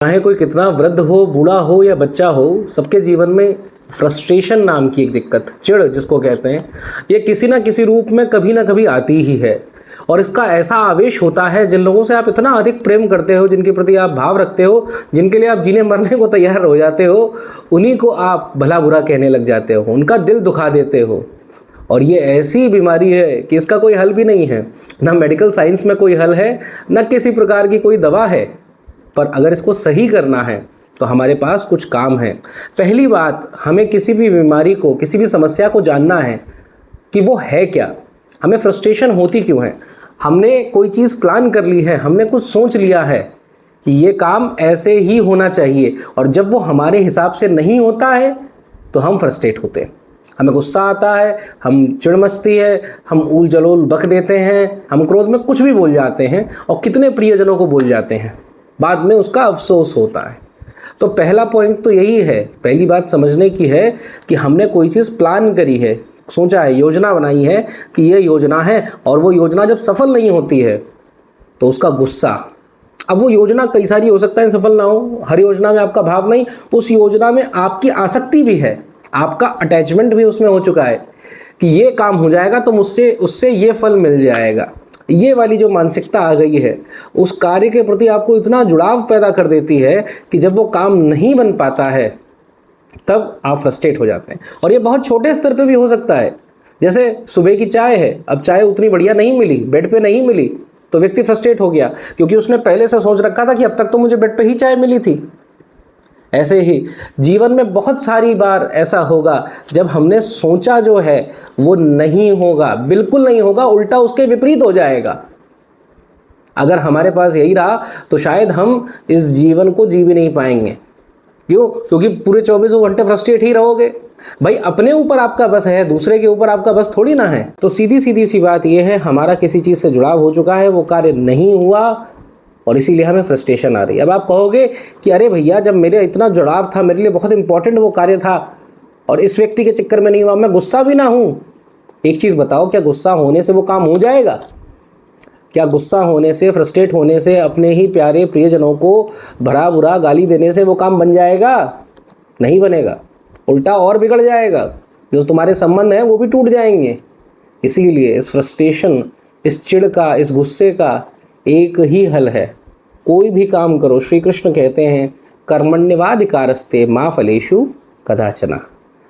चाहे कोई कितना वृद्ध हो, बूढ़ा हो या बच्चा हो, सबके जीवन में फ्रस्ट्रेशन नाम की एक दिक्कत, चिढ़ जिसको कहते हैं, ये किसी ना किसी रूप में कभी ना कभी आती ही है। और इसका ऐसा आवेश होता है, जिन लोगों से आप इतना अधिक प्रेम करते हो, जिनके प्रति आप भाव रखते हो, जिनके लिए आप जीने मरने को तैयार हो जाते हो, उन्हीं को आप भला बुरा कहने लग जाते हो, उनका दिल दुखा देते हो। और ये ऐसी बीमारी है कि इसका कोई हल भी नहीं है, ना मेडिकल साइंस में कोई हल है, ना किसी प्रकार की कोई दवा है। पर अगर इसको सही करना है तो हमारे पास कुछ काम है। पहली बात, हमें किसी भी बीमारी को, किसी भी समस्या को जानना है कि वो है क्या, हमें फ्रस्ट्रेशन होती क्यों है। हमने कोई चीज़ प्लान कर ली है, हमने कुछ सोच लिया है कि ये काम ऐसे ही होना चाहिए, और जब वो हमारे हिसाब से नहीं होता है तो हम फ्रस्ट्रेट होते हैं, हमें गुस्सा आता है, हम चिढ़ मचती है, हम ऊल जलोल बक देते हैं, हम क्रोध में कुछ भी बोल जाते हैं और कितने प्रियजनों को बोल जाते हैं, बाद में उसका अफसोस होता है। तो पहला पॉइंट तो यही है, पहली बात समझने की है कि हमने कोई चीज़ प्लान करी है, सोचा है, योजना बनाई है कि ये योजना है, और वो योजना जब सफल नहीं होती है तो उसका गुस्सा। अब वो योजना कई सारी हो सकता है, सफल ना हो, हर योजना में आपका भाव नहीं, उस योजना में आपकी आसक्ति भी है, आपका अटैचमेंट भी उसमें हो चुका है कि ये काम हो जाएगा तो मुझसे उससे ये फल मिल जाएगा। ये वाली जो मानसिकता आ गई है, उस कार्य के प्रति आपको इतना जुड़ाव पैदा कर देती है कि जब वो काम नहीं बन पाता है तब आप फ्रस्ट्रेट हो जाते हैं। और ये बहुत छोटे स्तर पे भी हो सकता है, जैसे सुबह की चाय है, अब चाय उतनी बढ़िया नहीं मिली, बेड पे नहीं मिली, तो व्यक्ति फ्रस्ट्रेट हो गया, क्योंकि उसने पहले से सोच रखा था कि अब तक तो मुझे बेड पे ही चाय मिली थी। ऐसे ही जीवन में बहुत सारी बार ऐसा होगा जब हमने सोचा जो है वो नहीं होगा, बिल्कुल नहीं होगा, उल्टा उसके विपरीत हो जाएगा। अगर हमारे पास यही रहा तो शायद हम इस जीवन को जी भी नहीं पाएंगे। क्यों? क्योंकि पूरे 24 घंटे फ्रस्ट्रेट ही रहोगे। भाई, अपने ऊपर आपका बस है, दूसरे के ऊपर आपका बस थोड़ी ना है। तो सीधी सीधी सी बात यह है, हमारा किसी चीज़ से जुड़ाव हो चुका है, वो कार्य नहीं हुआ और इसीलिए हमें फ्रस्ट्रेशन आ रही है। अब आप कहोगे कि अरे भैया, जब मेरे इतना जुड़ाव था, मेरे लिए बहुत इंपॉर्टेंट वो कार्य था और इस व्यक्ति के चक्कर में नहीं हुआ, मैं गुस्सा भी ना हूँ। एक चीज़ बताओ, क्या गुस्सा होने से वो काम हो जाएगा? क्या गुस्सा होने से, फ्रस्ट्रेट होने से, अपने ही प्यारे प्रियजनों को भरा बुरा गाली देने से वो काम बन जाएगा? नहीं बनेगा, उल्टा और बिगड़ जाएगा। जो तुम्हारे संबंध हैं वो भी टूट जाएंगे। इसीलिए इस फ्रस्ट्रेशन, इस चिढ़ का, इस गुस्से का एक ही हल है, कोई भी काम करो। श्री कृष्ण कहते हैं, कर्मण्येवाधिकारस्ते मा फलेषु कदाचन।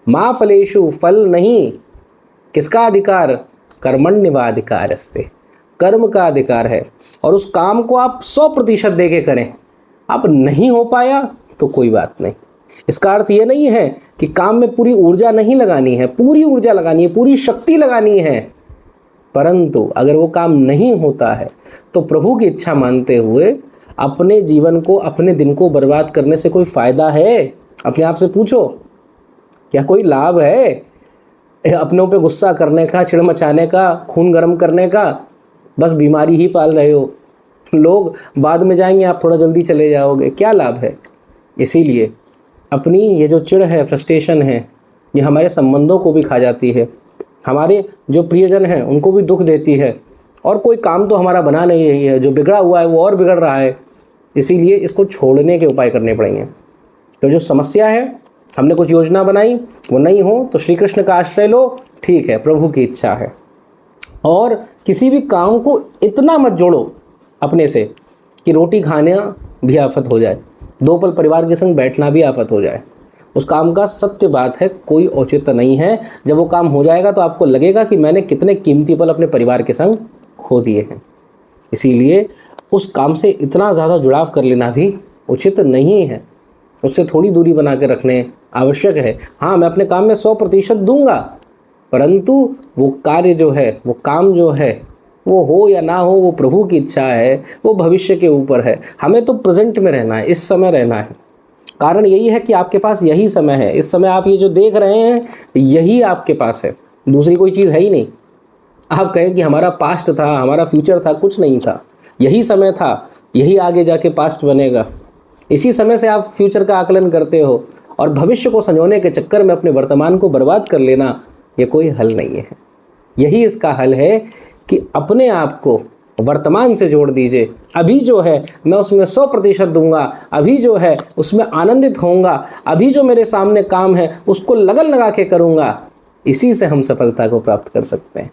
मा फलेषु, फल नहीं। किसका अधिकार? कर्मण्येवाधिकारस्ते, कर्म का अधिकार है। और उस काम को आप 100% दे के करें। अब नहीं हो पाया तो कोई बात नहीं। इसका अर्थ ये नहीं है कि काम में पूरी ऊर्जा नहीं लगानी है, पूरी ऊर्जा लगानी है, पूरी शक्ति लगानी है। परंतु अगर वो काम नहीं होता है तो प्रभु की इच्छा मानते हुए अपने जीवन को, अपने दिन को बर्बाद करने से कोई फ़ायदा है? अपने आप से पूछो, क्या कोई लाभ है अपनों पे गुस्सा करने का, चिढ़ मचाने का, खून गर्म करने का? बस बीमारी ही पाल रहे हो। लोग बाद में जाएंगे, आप थोड़ा जल्दी चले जाओगे, क्या लाभ है? इसीलिए अपनी ये जो चिढ़ है, फ्रस्ट्रेशन है, ये हमारे संबंधों को भी खा जाती है, हमारे जो प्रियजन हैं उनको भी दुख देती है, और कोई काम तो हमारा बना नहीं रही है, जो बिगड़ा हुआ है वो और बिगड़ रहा है। इसीलिए इसको छोड़ने के उपाय करने पड़ेंगे। तो जो समस्या है, हमने कुछ योजना बनाई, वो नहीं हो तो श्री कृष्ण का आश्रय लो, ठीक है, प्रभु की इच्छा है। और किसी भी काम को इतना मत जोड़ो अपने से कि रोटी खाना भी आफत हो जाए, 2 पल परिवार के संग बैठना भी आफत हो जाए। उस काम का सत्य बात है कोई औचित्य नहीं है। जब वो काम हो जाएगा तो आपको लगेगा कि मैंने कितने कीमती पल अपने परिवार के संग खो दिए हैं। इसीलिए उस काम से इतना ज़्यादा जुड़ाव कर लेना भी उचित नहीं है, उससे थोड़ी दूरी बना के रखने आवश्यक है। हाँ, मैं अपने काम में 100% दूंगा, परंतु वो कार्य जो है, वो काम जो है, वो हो या ना हो, वो प्रभु की इच्छा है, वो भविष्य के ऊपर है। हमें तो प्रेजेंट में रहना है, इस समय रहना है। कारण यही है कि आपके पास यही समय है, इस समय आप ये जो देख रहे हैं यही आपके पास है, दूसरी कोई चीज़ है ही नहीं। आप कहें कि हमारा पास्ट था, हमारा फ्यूचर था, कुछ नहीं था, यही समय था, यही आगे जाके पास्ट बनेगा। इसी समय से आप फ्यूचर का आकलन करते हो, और भविष्य को संजोने के चक्कर में अपने वर्तमान को बर्बाद कर लेना, ये कोई हल नहीं है। यही इसका हल है कि अपने आप को वर्तमान से जोड़ दीजिए। अभी जो है मैं उसमें 100% दूंगा, अभी जो है उसमें आनंदित होऊंगा, अभी जो मेरे सामने काम है उसको लगन लगा के करूंगा। इसी से हम सफलता को प्राप्त कर सकते हैं।